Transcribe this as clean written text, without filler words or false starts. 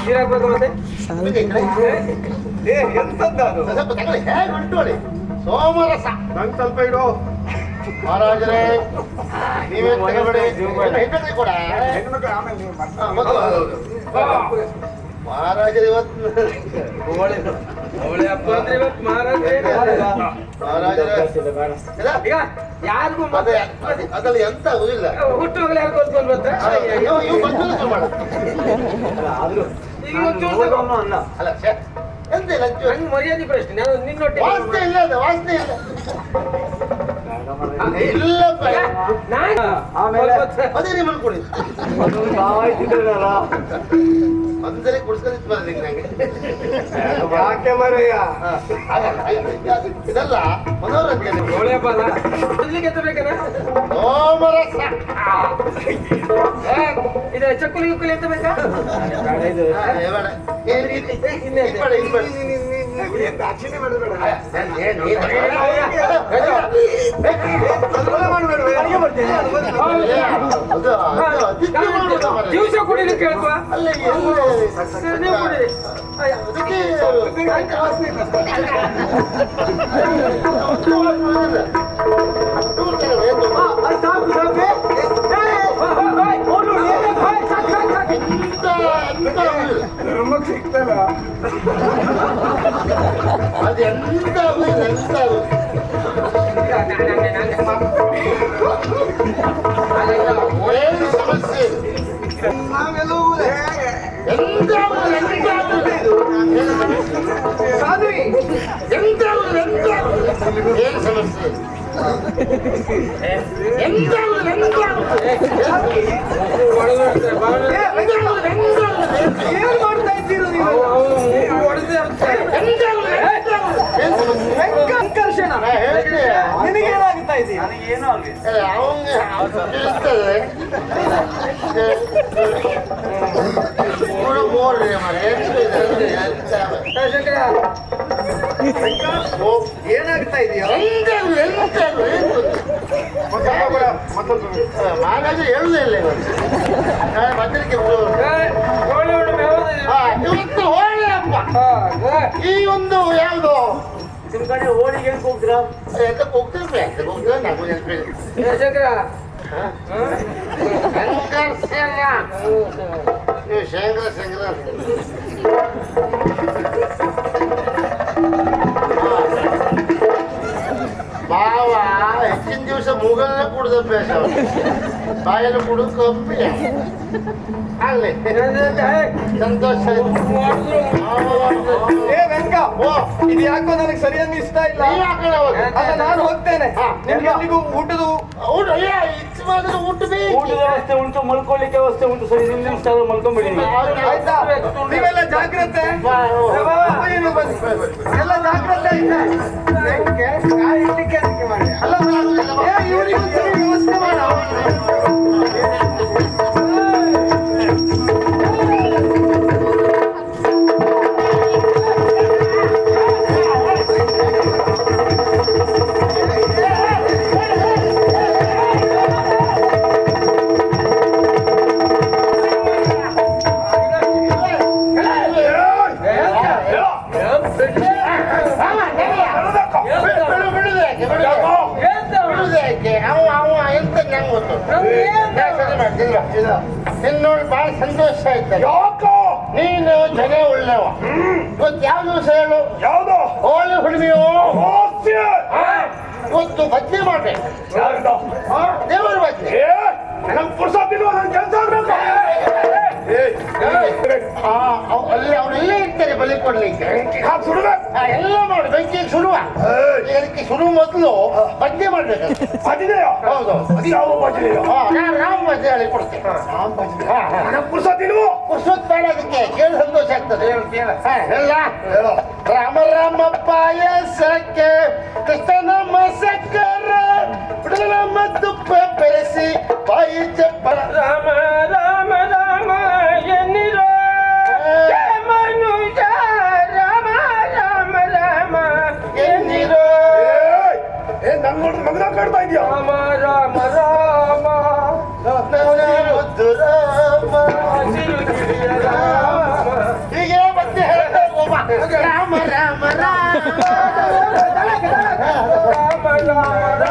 ಹೇಗೆ ಉಂಟು ಸೋಮರಸ ನಂಗೆ ಸ್ವಲ್ಪ ಇಡು ಮಹಾರಾಜರೇ. ನೀವೇ ತಗೊಳ್ಳಿ ಕೂಡ ಮಹಾರಾಜರು ಇವತ್ತು ಯಾರಿಗೂ ಅದ್ರಲ್ಲಿ ಎಂತ ಆಗುದಿಲ್ಲ. ಹುಟ್ಟುವಾಗಲೇ ಅಲ್ಲ ಎಂತ ಇಲ್ಲ ಮರ್ಯಾದೆ ಪ್ರಶ್ನೆ. ನಾನು ನಿನ್ನೊಟ್ಟೆ ವಾಸನೆ ಇಲ್ಲ, ಅದು ವಾಸನೆ ಇಲ್ಲ. ಅದೇ ನಿಮ್ಮನ್ನು ಕೊಡಿ ಒಂದ್ಸರಿ ಕುಡ್ಸ್ಕೊಂಡಿತ್ತು ಬರಲಿ ನಂಗೆ. ಯಾಕೆ ಮರಯ್ಯ ಇದಲ್ಲ ಮನೋರಂಜನೆ. ಸೋಮರಸ ಇದು ಚಕ್ಕುಲಿ ಗಿಕ್ಕುಲಿ ಎತ್ತ ಬೇಕಾ? ದಿವಸ ಕುಡಿಲಿಕ್ಕೆ ಕೇಳ್ಕುವ ನೀವು ಕುಡಿರಿ. ಸಿಗ್ತಲ್ಲ ಅದು ಎಂತ ಏನು ಸಮಸ್ಯೆ ಏನು ಸಮಸ್ಯೆ ಏನ್ ಮಾಡ್ತಾ ಇದ್ದೀರ ನೀವು? ನಿನಗೇನಾಗ್ತಾ ಇದೆಯಾ? ನನಗೇನು ಏನಾಗ್ತಾ ಇದೆಯಾ? ಮಹಾರಾಜ ಹೇಳುದೇ ಇಲ್ಲ ನಾಳೆ ಭದ್ರಕ್ಕೆ ಇವತ್ತು ಹೋಳಿ ಹಬ್ಬ. ಈ ಒಂದು ಯಾವುದು ನಿಮ್ ಕಡೆ ಹೋಳಿಗೆ ಹೋಗ್ತೀರಾ? ಎಂತಕ್ಕೆ ಹೋಗ್ತಿರ್ಬೇಕು ಎಂತಕ್ಕೆ ಹೋಗ್ತೀರಾ? ನಾವು ನೀವು ಶಂಕರ ಬಾವ ಹೆಚ್ಚಿನ ದಿವಸ ಮೂಗಲ್ನ ಕುಡ್ದ ಅಭ್ಯಾಸ, ಬಾಯಲ್ಲಿ ಕುಡಿದು ಕಮ್ಮಿ ಆಗ್ಲಿ ಸಂತೋಷ. ಇದು ಯಾಕೋ ನನಗೆ ಸರಿ ಅನ್ನಿಸ್ತಾ ಇಲ್ಲ. ನಾನು ಹೋಗ್ತೇನೆ. ನಿಮ್ಗೆ ಎಲ್ಲಿಗೂ ಊಟದ ಊಟ ಊಟ ಊಟದ ವ್ಯವಸ್ಥೆ ಉಂಟು, ಮಲ್ಕೊಳ್ಳಿಕ್ಕೆ ವ್ಯವಸ್ಥೆ ಉಂಟು. ಸರಿ ನಿಮ್ಗೆ ಮಲ್ಕೊಂಡ್ಬಿಡಿ. ಆಯ್ತಾ? ನೀವೆಲ್ಲ ಜಾಗ್ರತೆ, ಎಲ್ಲ ಜಾಗ್ರತೆ ಮಾಡಿ. ಅಲ್ಲ ಇವರಿಗೆ ವ್ಯವಸ್ಥೆ ಮಾಡ. ನೋಡಿ ಬಹಳ ಸಂತೋಷ ಆಯ್ತು. ನೀನು ಜನ ಒಳ್ಳೆವ. ಇವತ್ತು ಯಾವ ದಿವಸ ಹೇಳು? ಯಾವುದು? ಹೋಳಿ ಹುಣ್ಣಿಮೆಯೋ ಇವತ್ತು ಭಜನೆ ಮಾಡ್ರೆ ದೇವರ ಭಜನೆ. ನಮ್ ಪುರುಷತ್ತಿಲ್ವ ನನ್ ಕೆಲಸ ಅಲ್ಲಿ ಅವರೆಲ್ಲ ಇರ್ತಾರೆ ಬಲಿ ಕೊಡ್ಲಿಕ್ಕೆ. ಎಲ್ಲ ಮಾಡಿ ಬೆಂಕಿ ಸುಡುವ. ಇದಕ್ಕೆ ಸುಡುವ ಮೊದಲು ಭಜನೆ ಮಾಡ್ಬೇಕು. ಹೌದು. ನಾನು ರಾಮ ಭಜನೆ ಹೇಳಿ ಕೊಡ್ತೇನೆ. ಪುರುಷತ್ ಬೇಡ ಅದಕ್ಕೆ ಕೇಳಿ ಸಂತೋಷ ಆಗ್ತದೆ. ಎಲ್ಲ ರಾಮ ರಾಮ ಪಾಯಸಕ್ಕೆ ಕೃಷ್ಣ ನಮ್ಮ ಸಕ್ಕರ ನಮ್ಮ ತುಪ್ಪ ಬೆರೆಸಿ ಬಾಯಿ ಚಪ್ಪ ರಾಮ ರಾಮ ರಾಮ ಎನ್ನಿರೋ ಮನುಜ ರಾಮ ರಾಮ ರಾಮ ಎನ್ನಿರೋ. ನಂಗ್ ನೋಡ್ರಿ ಮಗನ ಕಾಡ್ತಾ ಇದೆಯಾ? ರಾಮ ರಾಮ ರಾಮ ಮುದ್ದು ರಾಮ ಹಸಿರು ಗಿರಿಯ ರಾಮ ರಾಮ ರಾಮ ರಾಮ ರಾಮ ರಾಮ